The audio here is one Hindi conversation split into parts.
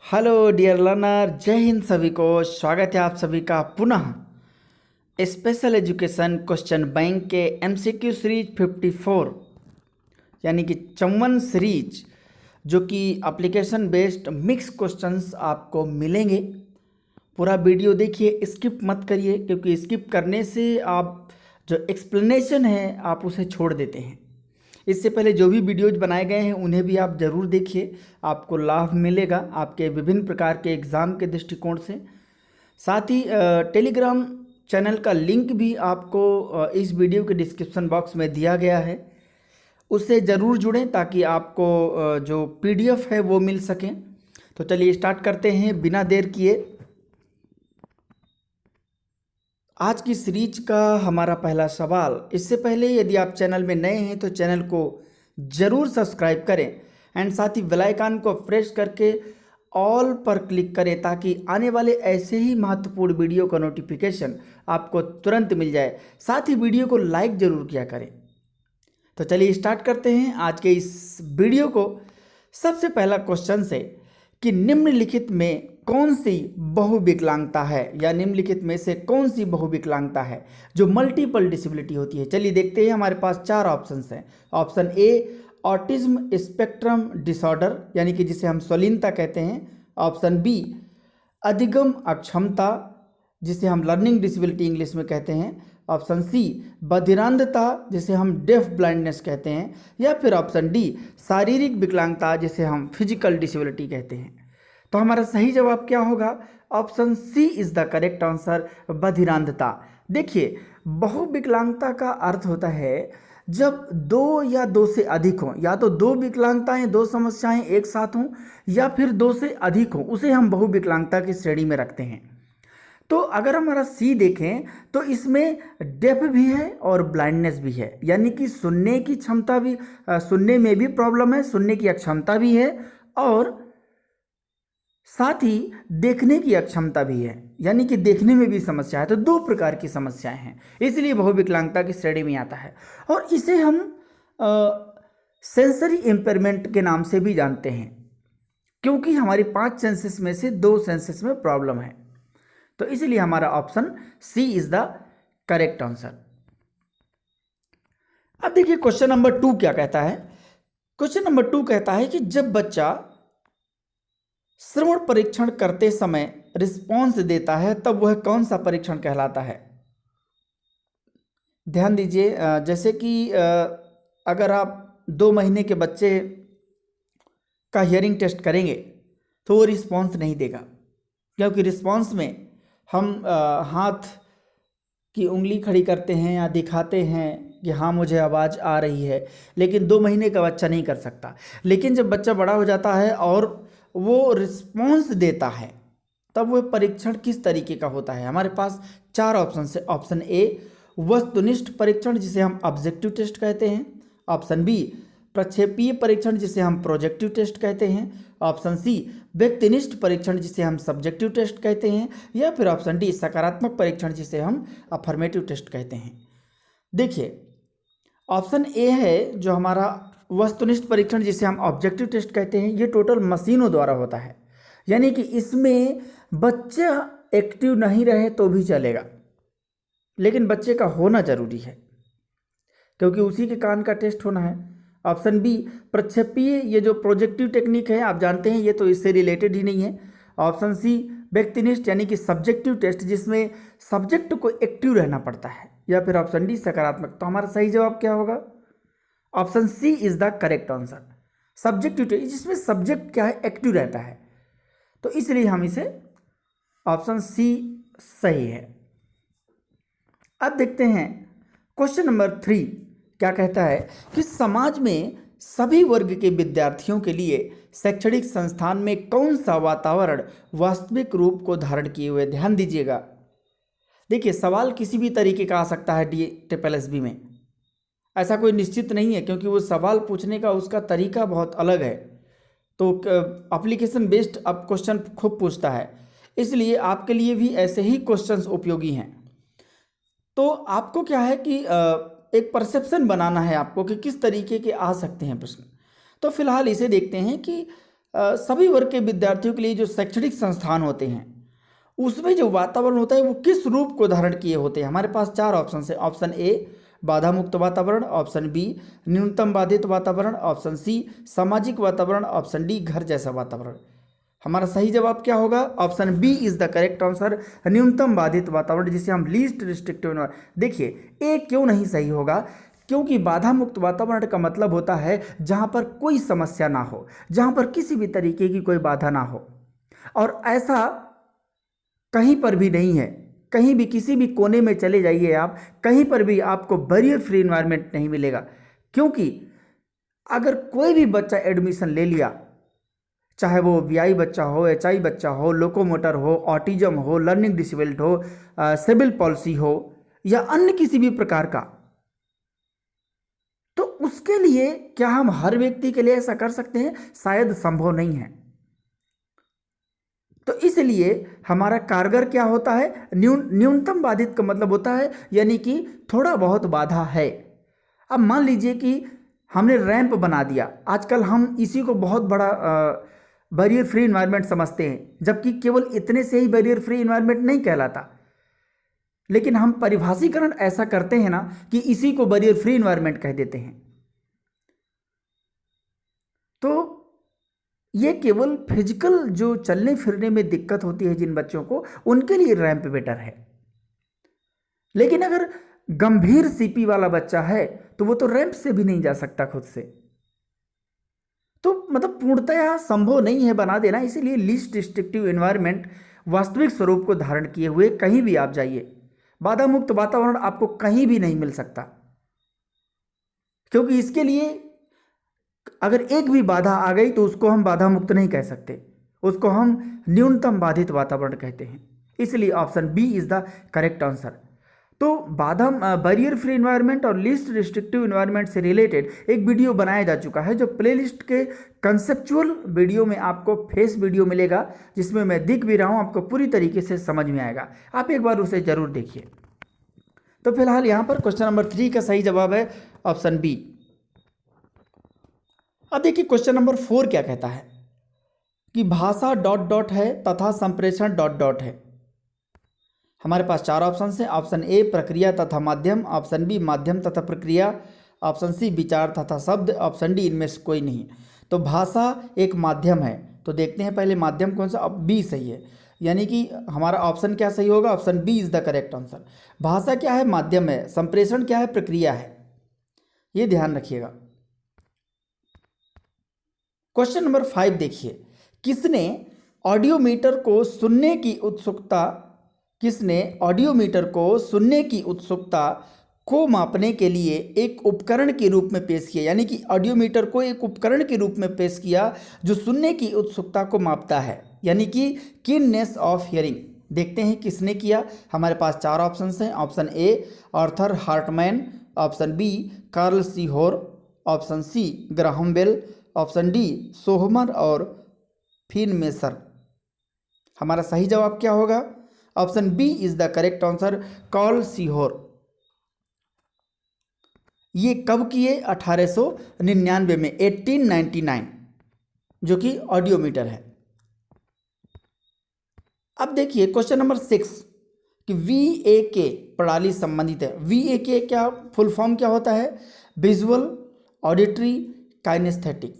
हेलो डियर लर्नर, जय हिंद सभी को। स्वागत है आप सभी का पुनः स्पेशल एजुकेशन क्वेश्चन बैंक के एमसीक्यू सीरीज 54 यानी कि 54 सीरीज, जो कि एप्लीकेशन बेस्ड मिक्स क्वेश्चंस आपको मिलेंगे। पूरा वीडियो देखिए, स्किप मत करिए, क्योंकि स्किप करने से आप जो एक्सप्लेनेशन है आप उसे छोड़ देते हैं। इससे पहले जो भी वीडियोज बनाए गए हैं उन्हें भी आप ज़रूर देखिए, आपको लाभ मिलेगा आपके विभिन्न प्रकार के एग्ज़ाम के दृष्टिकोण से। साथ ही टेलीग्राम चैनल का लिंक भी आपको इस वीडियो के डिस्क्रिप्शन बॉक्स में दिया गया है, उससे ज़रूर जुड़ें ताकि आपको जो पीडीएफ है वो मिल सके। तो चलिए स्टार्ट करते हैं बिना देर किए। आज की सीरीज का हमारा पहला सवाल। इससे पहले यदि आप चैनल में नए हैं तो चैनल को ज़रूर सब्सक्राइब करें एंड साथ ही बेल आइकन को प्रेस करके ऑल पर क्लिक करें, ताकि आने वाले ऐसे ही महत्वपूर्ण वीडियो का नोटिफिकेशन आपको तुरंत मिल जाए। साथ ही वीडियो को लाइक ज़रूर किया करें। तो चलिए स्टार्ट करते हैं आज के इस वीडियो को। सबसे पहला क्वेश्चन से कि निम्नलिखित में कौन सी बहुविकलांगता है, या निम्नलिखित में से कौन सी बहुविकलांगता है जो मल्टीपल डिसेबिलिटी होती है। चलिए देखते हैं, हमारे पास चार ऑप्शंस हैं। ऑप्शन ए ऑटिज्म स्पेक्ट्रम डिसऑर्डर, यानी कि जिसे हम स्वलीनता कहते हैं। ऑप्शन बी अधिगम अक्षमता, जिसे हम लर्निंग डिसेबिलिटी इंग्लिश में कहते हैं। ऑप्शन सी बधिरांधता, जिसे हम डेफ ब्लाइंडनेस कहते हैं। या फिर ऑप्शन डी शारीरिक विकलांगता, जिसे हम फिजिकल डिसेबिलिटी कहते हैं। तो हमारा सही जवाब क्या होगा? Option C is the correct answer, बधिरांधता। देखिए, बहुविकलांगता का अर्थ होता है जब दो या दो से अधिक हों, या तो दो विकलांगताएं, दो समस्याएं एक साथ हों, या फिर दो से अधिक हों, उसे हम बहुविकलांगता की श्रेणी में रखते हैं। तो अगर हमारा सी देखें तो इसमें डेफ भी है और ब्लाइंडनेस भी है, यानी कि सुनने की क्षमता भी, सुनने में भी प्रॉब्लम है, सुनने की अक्षमता भी है, और साथ ही देखने की अक्षमता भी है, यानी कि देखने में भी समस्या है। तो दो प्रकार की समस्याएं हैं, इसलिए बहुविकलांगता की श्रेणी में आता है। और इसे हम सेंसरी इम्पेयरमेंट के नाम से भी जानते हैं, क्योंकि हमारी 5 सेंसेस में से 2 सेंसेस में प्रॉब्लम है। तो इसलिए हमारा option C is the correct answer. अब देखिए क्वेश्चन नंबर 2 क्या कहता है। क्वेश्चन नंबर 2 कहता है कि जब बच्चा श्रवण परीक्षण करते समय रिस्पॉन्स देता है तब वह कौन सा परीक्षण कहलाता है। ध्यान दीजिए, जैसे कि अगर आप 2 महीने के बच्चे का हियरिंग टेस्ट करेंगे तो वो रिस्पॉन्स नहीं देगा, क्योंकि रिस्पॉन्स में हम हाथ की उंगली खड़ी करते हैं या दिखाते हैं कि हाँ मुझे आवाज़ आ रही है, लेकिन 2 महीने का बच्चा नहीं कर सकता। लेकिन जब बच्चा बड़ा हो जाता है और वो रिस्पॉन्स देता है, तब वह परीक्षण किस तरीके का होता है। हमारे पास 4 ऑप्शन है। ऑप्शन ए वस्तुनिष्ठ परीक्षण, जिसे हम ऑब्जेक्टिव टेस्ट कहते हैं। ऑप्शन बी प्रक्षेपीय परीक्षण, जिसे हम प्रोजेक्टिव टेस्ट कहते हैं। ऑप्शन सी व्यक्तिनिष्ठ परीक्षण, जिसे हम सब्जेक्टिव टेस्ट कहते हैं। या फिर ऑप्शन डी सकारात्मक परीक्षण, जिसे हम अफर्मेटिव टेस्ट कहते हैं। देखिए, ऑप्शन ए है जो हमारा वस्तुनिष्ठ परीक्षण, जिसे हम ऑब्जेक्टिव टेस्ट कहते हैं, ये टोटल मशीनों द्वारा होता है, यानी कि इसमें बच्चा एक्टिव नहीं रहे तो भी चलेगा, लेकिन बच्चे का होना जरूरी है, क्योंकि उसी के कान का टेस्ट होना है। ऑप्शन बी प्रक्षेपीय, ये जो प्रोजेक्टिव टेक्निक है आप जानते हैं, ये तो इससे रिलेटेड ही नहीं है। ऑप्शन सी व्यक्तिनिष्ठ, यानी कि सब्जेक्टिव टेस्ट, जिसमें सब्जेक्ट को एक्टिव रहना पड़ता है। या फिर ऑप्शन डी सकारात्मक। तो हमारा सही जवाब क्या होगा? Option C is the correct answer, subjective test, जिसमें सब्जेक्ट क्या है, एक्टिव रहता है। तो इसलिए हम इसे ऑप्शन सी सही है। अब देखते हैं क्वेश्चन नंबर 3 क्या कहता है कि समाज में सभी वर्ग के विद्यार्थियों के लिए शैक्षणिक संस्थान में कौन सा वातावरण वास्तविक रूप को धारण किए हुए। ध्यान दीजिएगा, देखिए सवाल किसी भी तरीके का आ सकता है DSSB में, ऐसा कोई निश्चित नहीं है, क्योंकि वो सवाल पूछने का उसका तरीका बहुत अलग है। तो एप्लीकेशन बेस्ड अब क्वेश्चन खूब पूछता है, इसलिए आपके लिए भी ऐसे ही क्वेश्चंस उपयोगी हैं। तो आपको क्या है कि एक परसेप्शन बनाना है आपको कि किस तरीके के आ सकते हैं प्रश्न। तो फिलहाल इसे देखते हैं कि सभी वर्ग के विद्यार्थियों के लिए जो शैक्षणिक संस्थान होते हैं उसमें जो वातावरण होता है वो किस रूप को धारण किए होते हैं। हमारे पास चार ऑप्शन है। ऑप्शन ए बाधा मुक्त वातावरण, ऑप्शन बी न्यूनतम बाधित वातावरण, ऑप्शन सी सामाजिक वातावरण, ऑप्शन डी घर जैसा वातावरण। हमारा सही जवाब क्या होगा? Option B is the correct answer, न्यूनतम बाधित वातावरण, जिसे हम लीस्ट रिस्ट्रिक्टिव एनवायरनमेंट। देखिए ए क्यों नहीं सही होगा? क्योंकि बाधा मुक्त वातावरण का मतलब होता है जहां पर कोई समस्या ना हो, जहां पर किसी भी तरीके की कोई बाधा ना हो, और ऐसा कहीं पर भी नहीं है। कहीं भी किसी भी कोने में चले जाइए आप, कहीं पर भी आपको बैरियर फ्री एनवायरनमेंट नहीं मिलेगा। क्योंकि अगर कोई भी बच्चा एडमिशन ले लिया, चाहे वो वीआई बच्चा हो, एचआई बच्चा हो, लोकोमोटर हो, ऑटिज्म हो, लर्निंग डिसेबल्ड हो, सेबल पॉलिसी हो या अन्य किसी भी प्रकार का, तो उसके लिए क्या हम हर व्यक्ति के लिए ऐसा कर सकते हैं? शायद संभव नहीं है। तो इसलिए हमारा कारगर क्या होता है? न्यूनतम बाधित का मतलब होता है यानी कि थोड़ा बहुत बाधा है। अब मान लीजिए कि हमने रैंप बना दिया, आजकल हम इसी को बहुत बड़ा बैरियर फ्री एनवायरनमेंट समझते हैं, जबकि केवल इतने से ही बैरियर फ्री एनवायरनमेंट नहीं कहलाता। लेकिन हम परिभाषीकरण ऐसा करते हैं ना कि इसी को बैरियर फ्री एनवायरनमेंट कह देते हैं। तो ये केवल फिजिकल जो चलने फिरने में दिक्कत होती है जिन बच्चों को, उनके लिए रैंप बेटर है। लेकिन अगर गंभीर सीपी वाला बच्चा है तो वो तो रैंप से भी नहीं जा सकता खुद से। तो मतलब पूर्णतया संभव नहीं है बना देना। इसीलिए लीस्ट रिस्ट्रिक्टिव एनवायरनमेंट वास्तविक स्वरूप को धारण किए हुए कहीं भी आप जाइए, बाधा मुक्त वातावरण आपको कहीं भी नहीं मिल सकता। क्योंकि इसके लिए अगर एक भी बाधा आ गई तो उसको हम बाधा मुक्त नहीं कह सकते, उसको हम न्यूनतम बाधित वातावरण कहते हैं। इसलिए option B is the correct answer. तो बाधा बैरियर फ्री एनवायरनमेंट और लीस्ट रिस्ट्रिक्टिव एनवायरनमेंट से रिलेटेड एक वीडियो बनाया जा चुका है, जो प्लेलिस्ट के कंसेप्चुअल वीडियो में आपको फेस वीडियो मिलेगा, जिसमें मैं दिख भी रहा हूँ, आपको पूरी तरीके से समझ में आएगा। आप एक बार उसे जरूर देखिए। तो फिलहाल यहाँ पर क्वेश्चन नंबर 3 का सही जवाब है ऑप्शन बी। अब देखिए क्वेश्चन नंबर 4 क्या कहता है कि भाषा डॉट डॉट है तथा संप्रेषण डॉट डॉट है। हमारे पास चार ऑप्शन हैं। ऑप्शन ए प्रक्रिया तथा माध्यम, ऑप्शन बी माध्यम तथा प्रक्रिया, ऑप्शन सी विचार तथा शब्द, ऑप्शन डी इनमें से कोई नहीं। तो भाषा एक माध्यम है, तो देखते हैं पहले माध्यम कौन सा। अब बी सही है, यानी कि हमारा ऑप्शन क्या सही होगा? Option B is the correct answer. भाषा क्या है? माध्यम है। संप्रेषण क्या है? प्रक्रिया है। ये ध्यान रखिएगा। क्वेश्चन नंबर 5 देखिए, किसने ऑडियोमीटर को सुनने की उत्सुकता को मापने के लिए एक उपकरण के रूप में पेश किया। यानी कि ऑडियोमीटर को एक उपकरण के रूप में पेश किया जो सुनने की उत्सुकता को मापता है, यानी कि कीननेस ऑफ हियरिंग। देखते हैं किसने किया। हमारे पास चार ऑप्शन हैं। Option A Arthur Hartman, option B Carl Seehor, option C Graham Bell, option D Sohmer और फिनमेसर। हमारा सही जवाब क्या होगा? Option B is the correct answer, Carl Seehor. ये कब किए? 1899 में, 1899, जो कि ऑडियोमीटर है। अब देखिए क्वेश्चन नंबर 6 कि VAK प्रणाली संबंधित है। VAK क्या फुल फॉर्म क्या होता है? Visual, auditory, kinaesthetic.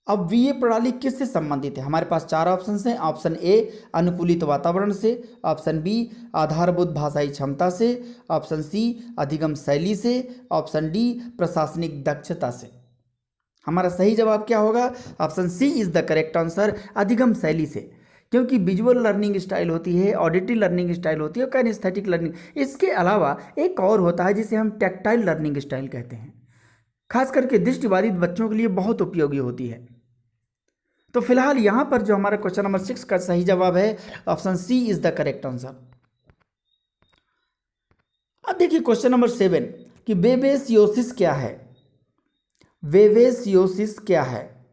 अब VA प्रणाली किससे संबंधित है? हमारे पास चार ऑप्शन हैं। ऑप्शन ए अनुकूलित वातावरण से, ऑप्शन बी आधारभूत भाषाई क्षमता से, ऑप्शन सी अधिगम शैली से, ऑप्शन डी प्रशासनिक दक्षता से। हमारा सही जवाब क्या होगा? Option C is the correct answer, अधिगम शैली से। क्योंकि विजुअल लर्निंग स्टाइल होती है, ऑडिटरी लर्निंग स्टाइल होती है और काइनेस्थेटिक लर्निंग। इसके अलावा एक और होता है जिसे हम टैक्टाइल लर्निंग स्टाइल कहते हैं, खास करके दृष्टिबाधित बच्चों के लिए बहुत उपयोगी होती है। तो फिलहाल यहां पर जो हमारा क्वेश्चन नंबर 6 का सही जवाब है option C is the correct answer. अब देखिए क्वेश्चन नंबर 7 कि बेबेसियोसिस क्या है? बेबेसियोसिस क्या है?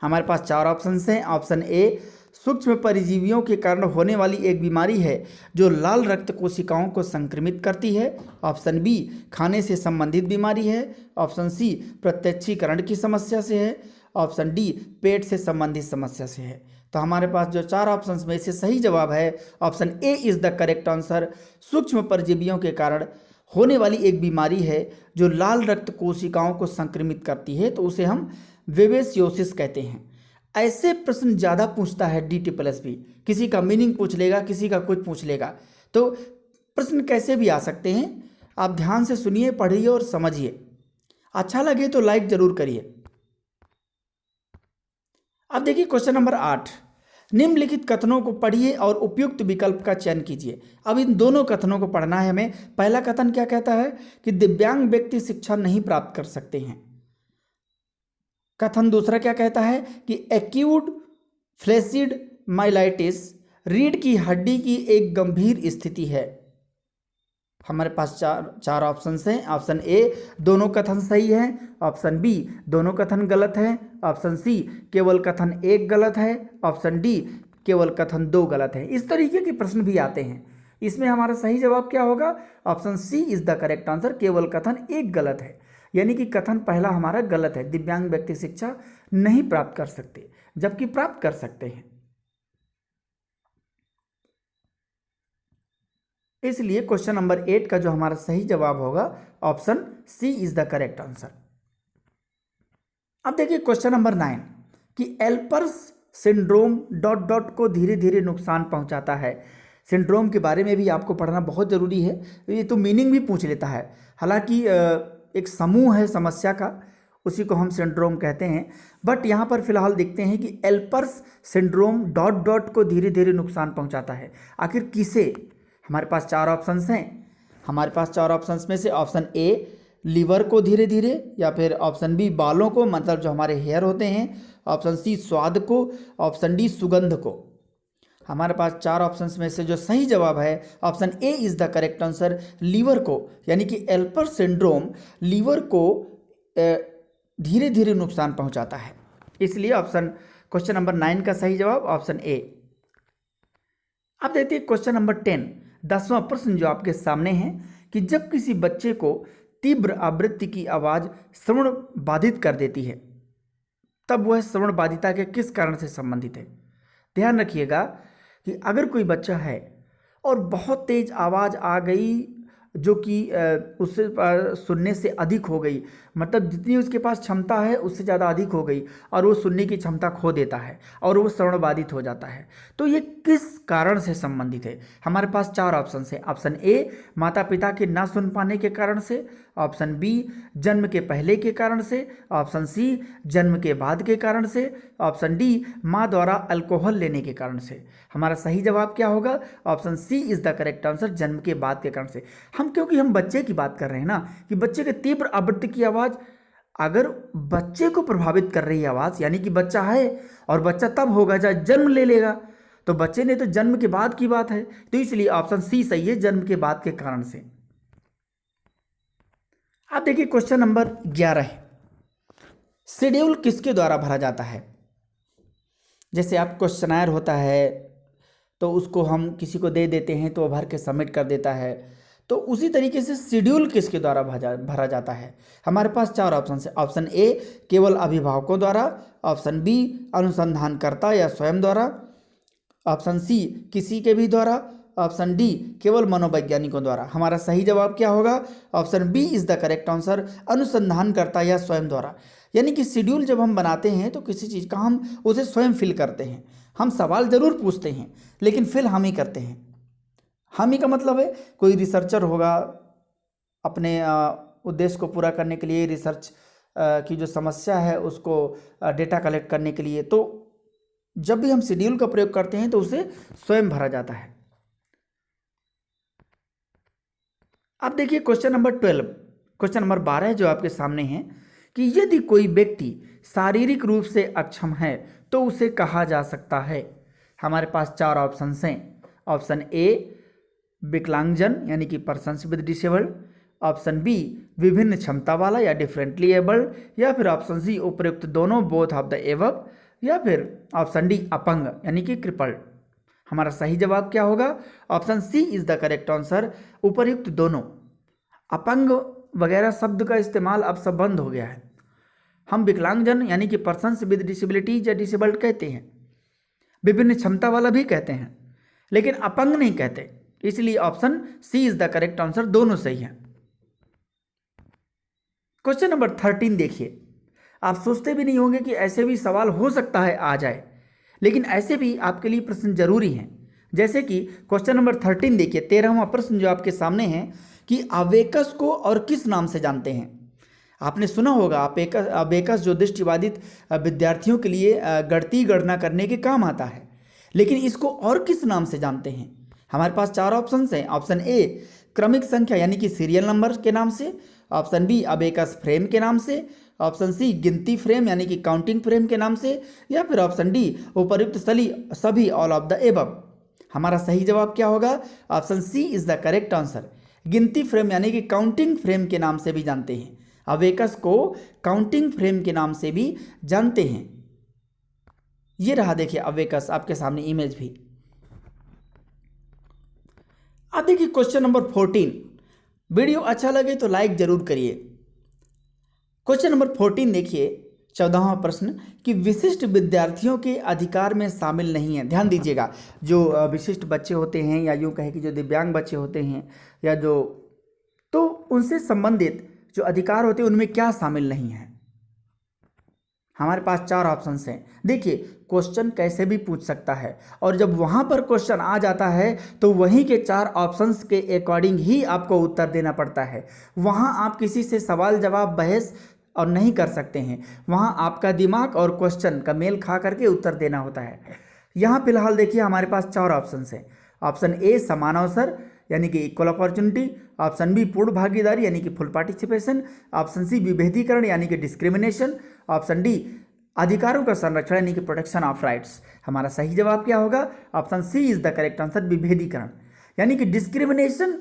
हमारे पास चार ऑप्शन हैं। ऑप्शन ए सूक्ष्म परजीवियों के कारण होने वाली एक बीमारी है जो लाल रक्त कोशिकाओं को संक्रमित करती है, ऑप्शन बी खाने से संबंधित बीमारी है, ऑप्शन सी प्रत्यक्षीकरण की समस्या से है, ऑप्शन डी पेट से संबंधित समस्या से है। तो हमारे पास जो 4 ऑप्शंस में से सही जवाब है option A is the correct answer. सूक्ष्म परजीवियों के कारण होने वाली एक बीमारी है जो लाल रक्त कोशिकाओं को संक्रमित करती है, तो उसे हम वेवेसियोसिस कहते हैं। ऐसे प्रश्न ज़्यादा पूछता है DT+P, किसी का मीनिंग पूछ लेगा, किसी का कुछ पूछ लेगा, तो प्रश्न कैसे भी आ सकते हैं। आप ध्यान से सुनिए, पढ़िए और समझिए। अच्छा लगे तो लाइक जरूर करिए। अब देखिए क्वेश्चन नंबर 8, निम्नलिखित कथनों को पढ़िए और उपयुक्त विकल्प का चयन कीजिए। अब इन दोनों कथनों को पढ़ना है हमें। पहला कथन क्या कहता है कि दिव्यांग व्यक्ति शिक्षा नहीं प्राप्त कर सकते हैं। कथन दूसरा क्या कहता है कि एक्यूट फ्लैसिड माइलाइटिस रीढ़ की हड्डी की एक गंभीर स्थिति है। हमारे पास चार ऑप्शन हैं। ऑप्शन ए दोनों कथन सही हैं, ऑप्शन बी दोनों कथन गलत हैं, ऑप्शन सी केवल कथन एक गलत है, ऑप्शन डी केवल कथन 2 गलत है। इस तरीके के प्रश्न भी आते हैं। इसमें हमारा सही जवाब क्या होगा? Option C is the correct answer, केवल कथन एक गलत है। यानी कि कथन पहला हमारा गलत है, दिव्यांग व्यक्ति शिक्षा नहीं प्राप्त कर सकते, जबकि प्राप्त कर सकते हैं। इसलिए क्वेश्चन नंबर 8 का जो हमारा सही जवाब होगा option C is the correct answer. अब देखिए क्वेश्चन नंबर 9 कि एल्पर्स सिंड्रोम डॉट डॉट को धीरे धीरे नुकसान पहुंचाता है। सिंड्रोम के बारे में भी आपको पढ़ना बहुत ज़रूरी है। ये तो मीनिंग भी पूछ लेता है। हालांकि एक समूह है समस्या का, उसी को हम सिंड्रोम कहते हैं। बट यहाँ पर फिलहाल देखते हैं कि एल्पर्स सिंड्रोम डॉट डॉट को धीरे धीरे नुकसान पहुँचाता है। आखिर किसे? हमारे पास 4 ऑप्शंस हैं। हमारे पास 4 ऑप्शंस में से ऑप्शन ए लीवर को धीरे धीरे, या फिर ऑप्शन बी बालों को, मतलब जो हमारे हेयर होते हैं, ऑप्शन सी स्वाद को, ऑप्शन डी सुगंध को। हमारे पास 4 ऑप्शंस में से जो सही जवाब है option A is the correct answer, liver को। यानी कि एल्पर्स सिंड्रोम लीवर को धीरे धीरे नुकसान पहुंचाता है। इसलिए ऑप्शन क्वेश्चन नंबर 9 का सही जवाब ऑप्शन ए। अब देखते हैं क्वेश्चन नंबर 10, 10वां प्रश्न जो आपके सामने है कि जब किसी बच्चे को तीव्र आवृत्ति की आवाज़ श्रवण बाधित कर देती है, तब वह श्रवण बाधिता के किस कारण से संबंधित है? ध्यान रखिएगा कि अगर कोई बच्चा है और बहुत तेज आवाज़ आ गई जो कि उससे सुनने से अधिक हो गई, मतलब जितनी उसके पास क्षमता है उससे ज़्यादा अधिक हो गई, और वो सुनने की क्षमता खो देता है और वो श्रवण बाधित हो जाता है, तो ये किस कारण से संबंधित है? हमारे पास 4 ऑप्शन है। ऑप्शन ए माता पिता के ना सुन पाने के कारण से, ऑप्शन बी जन्म के पहले के कारण से, ऑप्शन सी जन्म के बाद के कारण से, ऑप्शन डी माँ द्वारा अल्कोहल लेने के कारण से। हमारा सही जवाब क्या होगा? Option C is the correct answer, जन्म के बाद के कारण से। क्योंकि हम बच्चे की बात कर रहे हैं ना, कि बच्चे के तीव्र आवृत्ति की आवाज़ अगर बच्चे को प्रभावित कर रही है आवाज़, यानी कि बच्चा है, और बच्चा तब होगा जब जन्म ले लेगा, तो बच्चे ने तो जन्म के बाद की बात है, तो इसलिए ऑप्शन सी सही है, जन्म के बाद के कारण से। अब देखिए क्वेश्चन नंबर 11, शेड्यूल किसके द्वारा भरा जाता है? जैसे आप क्वेश्चनायर होता है तो उसको हम किसी को दे देते हैं तो वो भर के सबमिट कर देता है, तो उसी तरीके से शेड्यूल किसके द्वारा भरा जाता है? हमारे पास 4 ऑप्शन है। ऑप्शन ए केवल अभिभावकों द्वारा, ऑप्शन बी अनुसंधानकर्ता या स्वयं द्वारा, ऑप्शन सी किसी के भी द्वारा, ऑप्शन डी केवल मनोवैज्ञानिकों द्वारा। हमारा सही जवाब क्या होगा? Option B is the correct answer, अनुसंधानकर्ता या स्वयं द्वारा। यानी कि शेड्यूल जब हम बनाते हैं तो किसी चीज़ का हम उसे स्वयं फिल करते हैं। हम सवाल जरूर पूछते हैं लेकिन फिल हम ही करते हैं। हम ही का मतलब है कोई रिसर्चर होगा, अपने उद्देश्य को पूरा करने के लिए, रिसर्च की जो समस्या है उसको डेटा कलेक्ट करने के लिए, तो जब भी हम शेड्यूल का प्रयोग करते हैं तो उसे स्वयं भरा जाता है। अब देखिए क्वेश्चन नंबर 12, क्वेश्चन नंबर 12 जो आपके सामने है कि यदि कोई व्यक्ति शारीरिक रूप से अक्षम है तो उसे कहा जा सकता है। हमारे पास 4 ऑप्शन हैं। ऑप्शन ए विकलांगजन यानी कि persons with disabled, option B विभिन्न क्षमता वाला या डिफरेंटली एबल्ड, या फिर ऑप्शन सी उपयुक्त दोनों, बोथ ऑफ द एबव, या फिर ऑप्शन डी अपंग यानी कि क्रिपल्ड। हमारा सही जवाब क्या होगा? Option C is the correct answer, उपयुक्त दोनों। अपंग वगैरह शब्द का इस्तेमाल अब सब बंद हो गया है। हम विकलांगजन यानी कि पर्सन्स विद डिसेबिलिटीज या डिसेबल्ड कहते हैं, विभिन्न क्षमता वाला भी कहते हैं, लेकिन अपंग नहीं कहते। इसलिए option C is the correct answer, दोनों सही है। क्वेश्चन नंबर 13 देखिए। आप सोचते भी नहीं होंगे कि ऐसे भी सवाल हो सकता है आ जाए, लेकिन ऐसे भी आपके लिए प्रश्न जरूरी हैं। जैसे कि क्वेश्चन नंबर 13 देखिए, 13वां प्रश्न जो आपके सामने है कि अबेकस को और किस नाम से जानते हैं। आपने सुना होगा अबेकस जो दृष्टिबाधित विद्यार्थियों के लिए गणितीय गणना करने के काम आता है, लेकिन इसको और किस नाम से जानते हैं। हमारे पास 4 ऑप्शन हैं। ऑप्शन ए क्रमिक संख्या यानी कि सीरियल नंबर के नाम से, ऑप्शन बी अबेकस फ्रेम के नाम से, ऑप्शन सी गिनती फ्रेम यानी कि काउंटिंग फ्रेम के नाम से, या फिर ऑप्शन डी उपर्युक्त सभी ऑल ऑफ द एबव। हमारा सही जवाब क्या होगा? Option C is the correct answer. गिनती फ्रेम यानी कि काउंटिंग फ्रेम के नाम से भी जानते हैं, अबेकस को काउंटिंग फ्रेम के नाम से भी जानते हैं। ये रहा देखिए अबेकस, आपके सामने इमेज भी। अब देखिए क्वेश्चन नंबर 14। वीडियो अच्छा लगे तो लाइक जरूर करिए। क्वेश्चन नंबर 14 देखिए, 14वां प्रश्न कि विशिष्ट विद्यार्थियों के अधिकार में शामिल नहीं है। ध्यान दीजिएगा, जो विशिष्ट बच्चे होते हैं या यूँ कहें कि जो दिव्यांग बच्चे होते हैं या जो, तो उनसे संबंधित जो अधिकार होते हैं उनमें क्या शामिल नहीं है। हमारे पास 4 ऑप्शंस हैं। देखिए क्वेश्चन कैसे भी पूछ सकता है, और जब वहाँ पर क्वेश्चन आ जाता है तो वहीं के 4 ऑप्शंस के अकॉर्डिंग ही आपको उत्तर देना पड़ता है। वहाँ आप किसी से सवाल जवाब बहस और नहीं कर सकते हैं, वहाँ आपका दिमाग और क्वेश्चन का मेल खा करके उत्तर देना होता है। यहाँ फिलहाल देखिए हमारे पास 4 ऑप्शंस हैं। ऑप्शन ए समान अवसर यानी कि इक्वल अपॉर्चुनिटी, ऑप्शन बी पूर्ण भागीदारी यानी कि फुल पार्टिसिपेशन, ऑप्शन सी विभेदीकरण यानी कि डिस्क्रिमिनेशन, ऑप्शन डी अधिकारों का संरक्षण यानी कि प्रोटेक्शन ऑफ राइट्स। हमारा सही जवाब क्या होगा? Option C is the correct answer, विभेदीकरण। यानी कि डिस्क्रिमिनेशन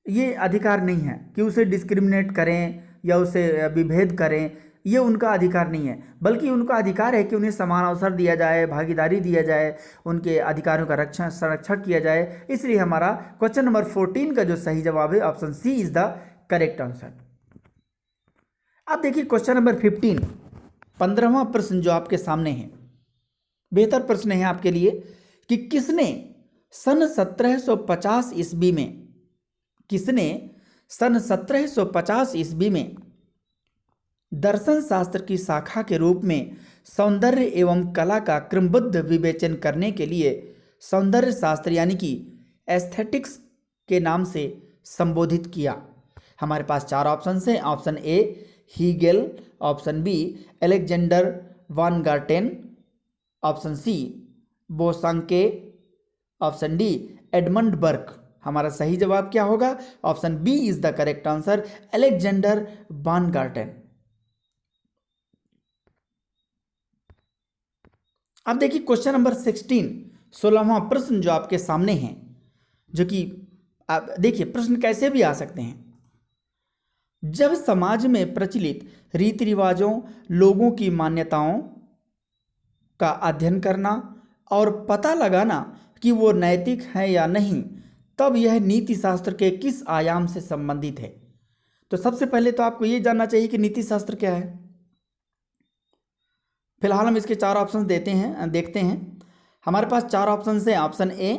ये अधिकार नहीं है कि उसे डिस्क्रिमिनेट करें या उसे विभेद करें, ये उनका अधिकार नहीं है, बल्कि उनका अधिकार है कि उन्हें समान अवसर दिया जाए, भागीदारी दिया जाए, उनके अधिकारों का संरक्षण किया जाए। इसलिए हमारा क्वेश्चन नंबर 14 का जो सही जवाब है option C is the correct answer. अब देखिए क्वेश्चन नंबर 15, 15वां प्रश्न जो आपके सामने है, बेहतर प्रश्न है आपके लिए कि किसने सन 1750 ईस्वी में, किसने सन 1750 ईस्वी में दर्शन शास्त्र की शाखा के रूप में सौंदर्य एवं कला का क्रमबद्ध विवेचन करने के लिए सौंदर्य शास्त्र यानी कि एस्थेटिक्स के नाम से संबोधित किया। हमारे पास 4 ऑप्शन हैं। Option A Hegel, option B Alexander von Garten, option C Bosanquet, option D Edmund Burke. हमारा सही जवाब क्या होगा? Option B is the correct answer, Alexander von Garten. अब देखिए क्वेश्चन नंबर 16, 16वां प्रश्न जो आपके सामने है, जो कि आप देखिए प्रश्न कैसे भी आ सकते हैं। जब समाज में प्रचलित रीति रिवाजों, लोगों की मान्यताओं का अध्ययन करना और पता लगाना कि वो नैतिक है या नहीं, तब यह नीति शास्त्र के किस आयाम से संबंधित है। तो सबसे पहले तो आपको ये जानना चाहिए कि नीति शास्त्र क्या है। फिलहाल हम इसके 4 ऑप्शन देखते हैं। हमारे पास 4 ऑप्शन हैं। ऑप्शन ए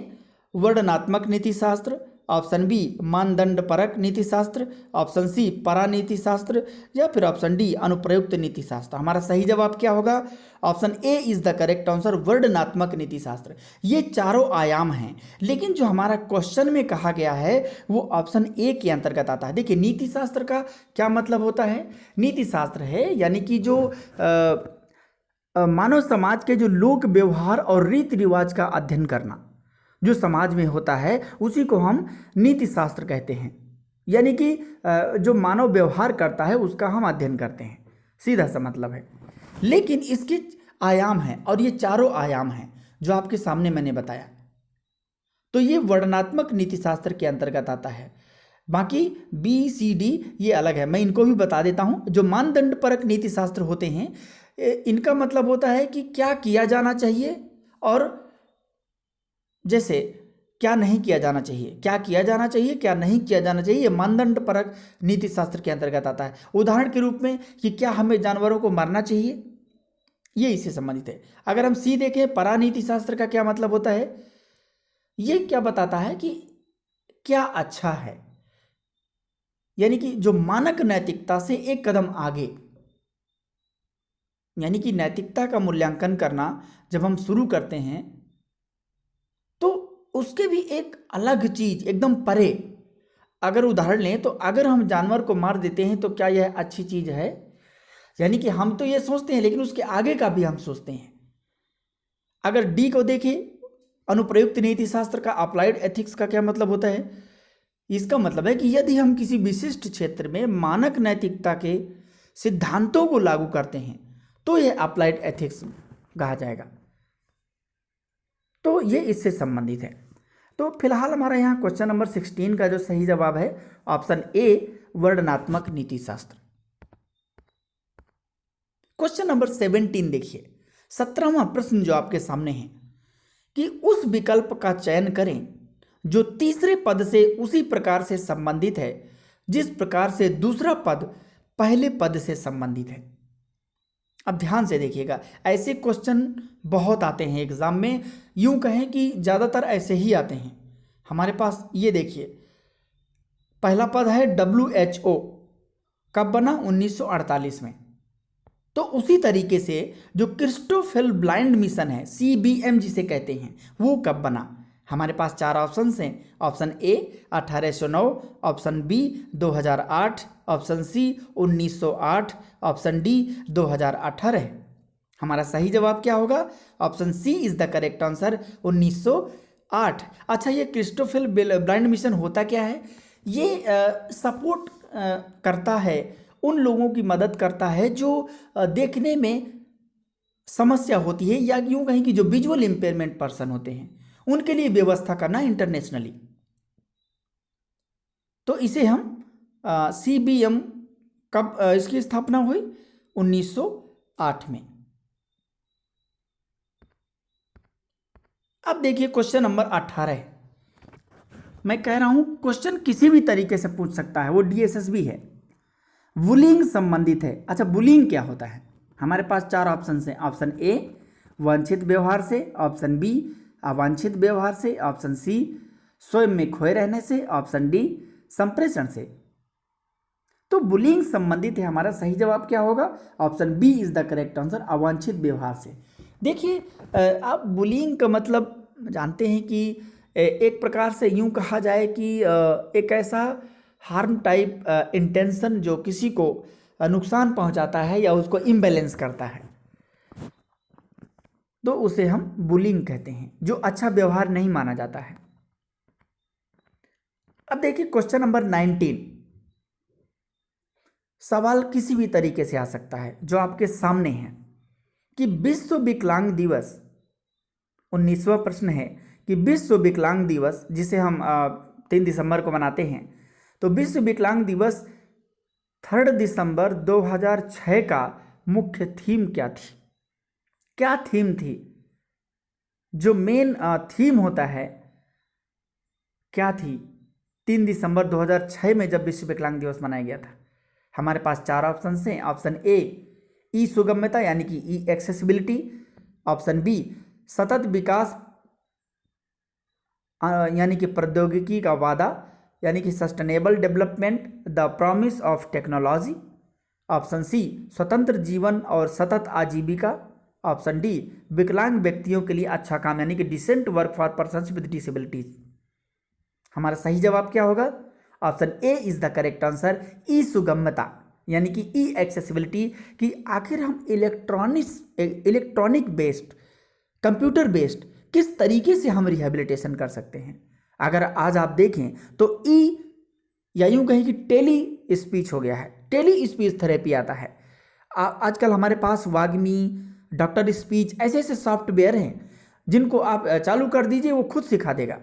वर्णनात्मक नीति शास्त्र, ऑप्शन बी मानदंड परक नीति शास्त्र, ऑप्शन सी परानीति शास्त्र, या फिर ऑप्शन डी अनुप्रयुक्त नीति शास्त्र। हमारा सही जवाब क्या होगा? Option A is the correct answer, वर्णनात्मक नीति शास्त्र। ये चारों आयाम हैं, लेकिन जो हमारा क्वेश्चन में कहा गया है वो ऑप्शन ए के अंतर्गत आता है। देखिए नीति शास्त्र का क्या मतलब होता है? नीति शास्त्र है यानी कि जो मानव समाज के जो लोक व्यवहार और रीति रिवाज का अध्ययन करना जो समाज में होता है उसी को हम नीति शास्त्र कहते हैं। यानी कि जो मानव व्यवहार करता है उसका हम अध्ययन करते हैं, सीधा सा मतलब है। लेकिन इसके आयाम हैं और ये चारों आयाम हैं जो आपके सामने मैंने बताया। तो ये वर्णनात्मक नीति शास्त्र के अंतर्गत आता है। बाकी बी सी डी ये अलग है, मैं इनको भी बता देता हूँ। जो मानदंड परक नीति शास्त्र होते हैं इनका मतलब होता है कि क्या किया जाना चाहिए और जैसे क्या नहीं किया जाना चाहिए, क्या किया जाना चाहिए, क्या नहीं किया जाना चाहिए, ये मानदंड परक नीति शास्त्र के अंतर्गत आता है। उदाहरण के रूप में कि क्या हमें जानवरों को मारना चाहिए, ये इससे संबंधित है। अगर हम सी देखें, परानीति शास्त्र का क्या मतलब होता है, ये क्या बताता है कि क्या अच्छा है, यानी कि जो मानक नैतिकता से एक कदम आगे, यानी कि नैतिकता का मूल्यांकन करना जब हम शुरू करते हैं तो उसके भी एक अलग चीज एकदम परे। अगर उदाहरण लें तो अगर हम जानवर को मार देते हैं तो क्या यह अच्छी चीज है, यानी कि हम तो ये सोचते हैं लेकिन उसके आगे का भी हम सोचते हैं। अगर डी को देखें, अनुप्रयुक्त नीति शास्त्र का अप्लाइड एथिक्स का क्या मतलब होता है, इसका मतलब है कि यदि हम किसी विशिष्ट क्षेत्र में मानक नैतिकता के सिद्धांतों को लागू करते हैं तो यह अप्लाइड एथिक्स कहा जाएगा। तो ये इससे संबंधित है। तो फिलहाल हमारा यहाँ क्वेश्चन नंबर 16 का जो सही जवाब है ऑप्शन ए, वर्णनात्मक नीति शास्त्र। क्वेश्चन नंबर 17 देखिए, 17वां प्रश्न जो आपके सामने है कि उस विकल्प का चयन करें जो तीसरे पद से उसी प्रकार से संबंधित है जिस प्रकार से दूसरा पद पहले पद से संबंधित है। अब ध्यान से देखिएगा, ऐसे क्वेश्चन बहुत आते हैं एग्जाम में, यूं कहें कि ज़्यादातर ऐसे ही आते हैं। हमारे पास ये देखिए, पहला पद है WHO, कब बना, 1948 में। तो उसी तरीके से जो क्रिस्टोफेल ब्लाइंड मिशन है, CBM जिसे कहते हैं, वो कब बना। हमारे पास 4 ऑप्शन हैं, option A 1809, option B 2008, option C 1908, option D 2018 है। हमारा सही जवाब क्या होगा, option C is the correct answer, 1908। अच्छा, ये क्रिस्टोफेल ब्लाइंड मिशन होता क्या है, ये सपोर्ट करता है, उन लोगों की मदद करता है जो देखने में समस्या होती है, या यूं कहें कि जो विजुअल इम्पेयरमेंट पर्सन होते हैं उनके लिए व्यवस्था करना इंटरनेशनली। तो इसे हम CBM कब इसकी स्थापना हुई, 1908 में। अब देखिए क्वेश्चन नंबर 18। मैं कह रहा हूं क्वेश्चन किसी भी तरीके से पूछ सकता है, वो DSSB है, बुलिंग संबंधित है। अच्छा, बुलिंग क्या होता है, हमारे पास 4 ऑप्शन हैं, ऑप्शन ए वांछित व्यवहार से, ऑप्शन बी अवांछित व्यवहार से, ऑप्शन सी स्वयं में खोए रहने से, ऑप्शन डी संप्रेषण से। तो बुलिंग संबंधित है, हमारा सही जवाब क्या होगा, option B is the correct answer, अवांछित व्यवहार से। देखिए आप बुलिंग का मतलब जानते हैं कि एक प्रकार से यूं कहा जाए कि एक ऐसा हार्म टाइप इंटेंशन जो किसी को नुकसान पहुंचाता है या उसको इम्बैलेंस करता है, तो उसे हम बुलिंग कहते हैं, जो अच्छा व्यवहार नहीं माना जाता है। अब देखिए क्वेश्चन नंबर 19, सवाल किसी भी तरीके से आ सकता है जो आपके सामने है कि विश्व विकलांग दिवस, 19वां प्रश्न है कि विश्व विकलांग दिवस जिसे हम 3 दिसंबर को मनाते हैं, तो विश्व विकलांग दिवस 3 दिसंबर 2006 का मुख्य थीम क्या थी, क्या थीम थी, जो मेन थीम होता है क्या थी 3 दिसंबर 2006 में जब विश्व विकलांग दिवस मनाया गया था। हमारे पास 4 ऑप्शन हैं, ऑप्शन ए ई सुगम्यता यानी कि ई एक्सेसिबिलिटी, ऑप्शन बी सतत विकास यानी कि प्रौद्योगिकी का वादा यानी कि sustainable development, the promise of technology, option C स्वतंत्र जीवन और सतत आजीविका, ऑप्शन डी विकलांग व्यक्तियों के लिए अच्छा काम यानी कि decent work for persons with disabilities. हमारा सही जवाब क्या होगा, option A is the correct answer, E सुगम्यता यानी कि ई एक्सेसिबिलिटी, कि आखिर हम इलेक्ट्रॉनिक बेस्ड, कंप्यूटर बेस्ड किस तरीके से हम रिहेबिलिटेशन कर सकते हैं। अगर आज आप देखें तो ई या यूं कहें कि टेली स्पीच हो गया है, टेली स्पीच थेरेपी आता है। आजकल हमारे पास वाग्मी, डॉक्टर स्पीच, ऐसे ऐसे सॉफ्टवेयर हैं जिनको आप चालू कर दीजिए वो खुद सिखा देगा।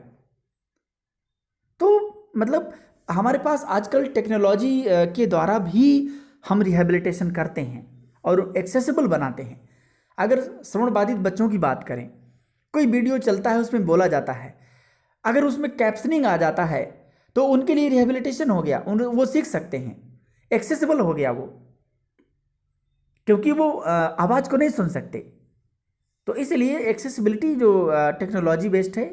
तो मतलब हमारे पास आजकल टेक्नोलॉजी के द्वारा भी हम रिहेबिलिटेशन करते हैं और एक्सेसिबल बनाते हैं। अगर श्रवण बाधित बच्चों की बात करें, कोई वीडियो चलता है उसमें बोला जाता है अगर उसमें कैप्शनिंग आ जाता है तो उनके लिए रिहेबिलिटेशन हो गया, वो सीख सकते हैं, एक्सेसिबल हो गया वो, क्योंकि वो आवाज़ को नहीं सुन सकते। तो इसलिए एक्सेसिबिलिटी जो टेक्नोलॉजी बेस्ड है,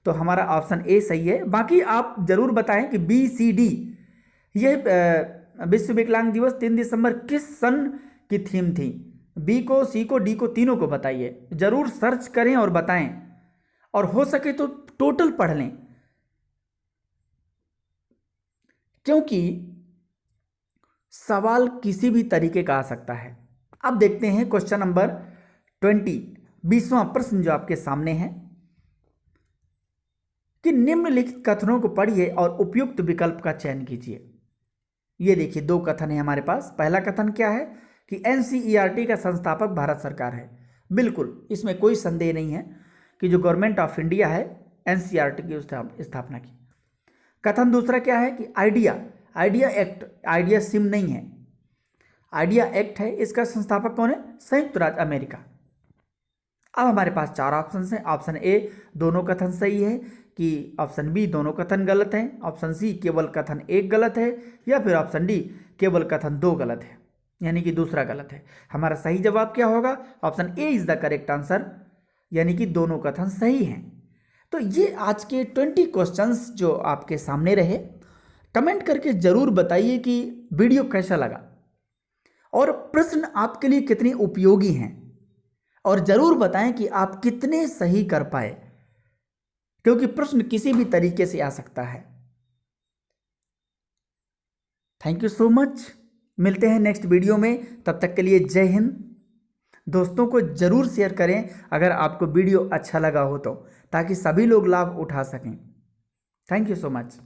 तो हमारा ऑप्शन ए सही है। बाकी आप जरूर बताएं कि बी सी डी ये विश्व विकलांग दिवस 3 दिसंबर किस सन की थीम थी। बी को, सी को, डी को, तीनों को बताइए, जरूर सर्च करें और बताएं, और हो सके तो टोटल पढ़ लें, क्योंकि सवाल किसी भी तरीके का आ सकता है। अब देखते हैं क्वेश्चन नंबर 20, 20वां प्रश्न जो आपके सामने है कि निम्नलिखित कथनों को पढ़िए और उपयुक्त विकल्प का चयन कीजिए। ये देखिए, 2 कथन है हमारे पास। पहला कथन क्या है कि एनसीईआरटी का संस्थापक भारत सरकार है। बिल्कुल, इसमें कोई संदेह नहीं है कि जो गवर्नमेंट ऑफ इंडिया है एनसीईआरटी की स्थापना की। कथन दूसरा क्या है कि आइडिया एक्ट, आइडिया सिम नहीं है, आइडिया एक्ट है, इसका संस्थापक कौन है? संयुक्त राज्य अमेरिका। अब हमारे पास 4 ऑप्शन हैं। ऑप्शन ए दोनों कथन सही है, कि ऑप्शन बी दोनों कथन गलत हैं, ऑप्शन सी केवल कथन 1 गलत है, या फिर ऑप्शन डी केवल कथन 2 गलत है, यानी कि दूसरा गलत है। हमारा सही जवाब क्या होगा? Option A is the correct answer, यानी कि दोनों कथन सही हैं। तो ये आज के 20 क्वेश्चंस जो आपके सामने रहे। कमेंट करके जरूर बताइए कि वीडियो कैसा लगा और प्रश्न आपके लिए कितने उपयोगी हैं, और जरूर बताएं कि आप कितने सही कर पाए, क्योंकि प्रश्न किसी भी तरीके से आ सकता है। Thank you so much. मिलते हैं नेक्स्ट वीडियो में, तब तक के लिए जय हिंद। दोस्तों को जरूर शेयर करें अगर आपको वीडियो अच्छा लगा हो तो, ताकि सभी लोग लाभ उठा सकें। Thank you so much.